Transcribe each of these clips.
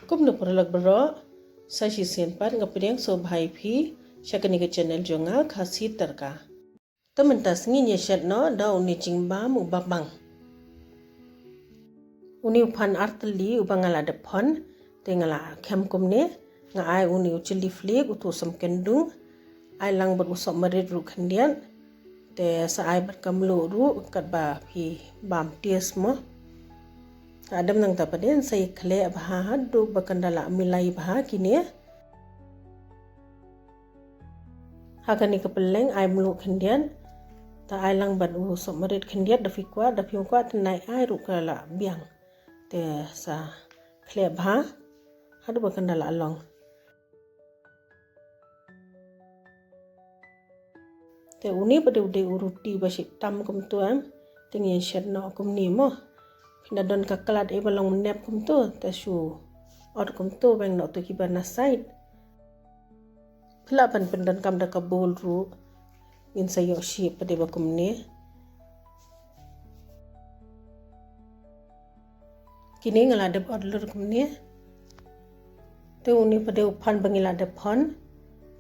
Kum na puralak bro, sa si senpat ngapiriang so bhai phi, syakani ke channel jonga khasi tarka. Tementas ngin yeshat no da uni jingba mu babang. Uni upan arteli ubangala depon, tengala kem kumne, nga ai uni ucili flik utu sam kendung, ai lang berusok merit ru kendian, te sa ai berkamlu ru kat ba phi bam ties mo. Adam nang tapaden saya kle abha do bakandala milai bah kini. Hakani kepeleng ai melu kendian, ta ai lang berusok merit kendian da fikwa tenai ai ru kala biang. Te sa kle abha hadu bakandala along. Te uni pada ude uruti basik tam kum tu tingin shed no kum ni mo. Pinda don kakalat e balong menep kum tu te su or kum tu bang no tu kibana side. Pila pan pendan kam da kabul ru in sayo shi pada bakum ni. Kini ngaladap order kum ni. Te uni pada upan bangiladap hon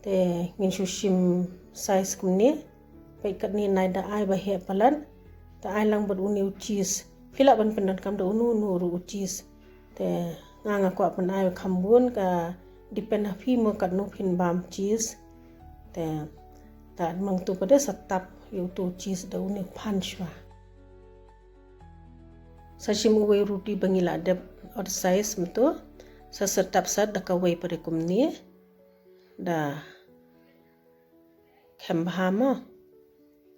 te ngin sushim size kum ni. Paikat ni naida ai bahia palan ta ai lang beruni cheese pila ban pendan kam da unu ru cheese te nganga ko pan ai khambun ka depend hafi mo kat no phin bam cheese te ta mang tu pada satap yu tu cheese da uni panchwa sashim we ruti bangila de or size mto sa satap sat da ka we pare kumni da khambhama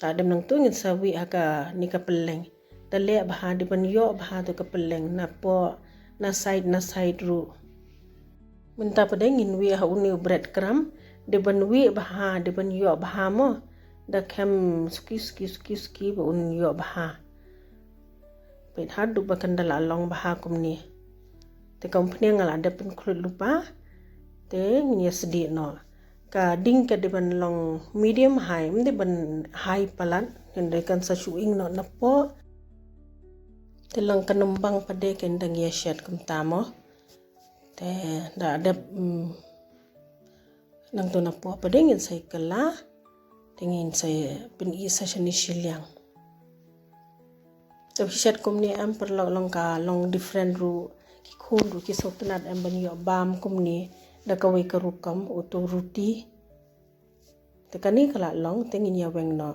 ta dem nang tu ngin sawi aka ni ka peleng ta le bha di ban yo bha to ka peleng na po na side ru minta pada ngin wi ha uni bread crumb de ban wi bha de ban yo bha mo da kem ski ba un yo bha pe hadu bakan dala long bha kumni te company ngala de pen khul lupa te ngin sedi no ka ding ka deban long medium high mde ban high palan hende kan sa suing no napo telang kanembang pade kendang ya shed kum tamo te da ada nang to napo pade ngin sai kala tingin sai pin i sa shani shilyang te shed kum ni am per long ka long different ru ki khun ru ki soknat am ban yo bam kum ni da kawai karukam utu ruti tekani kala long tengin ya weng no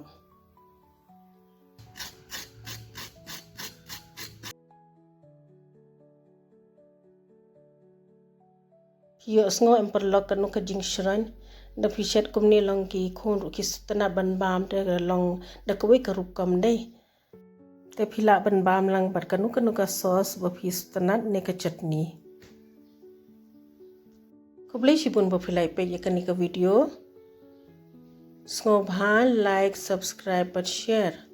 yo sngo emperlok kanu ka jing shran da fishet kumni long ki khon ru ki stana ban bam te long da kawai karukam dei te phila ban bam lang bar kanu ka sauce ba fis tanat ne ka chutney Kublai shibun bafilai pe yakani ka video. Sngo bhan like, subscribe, but share.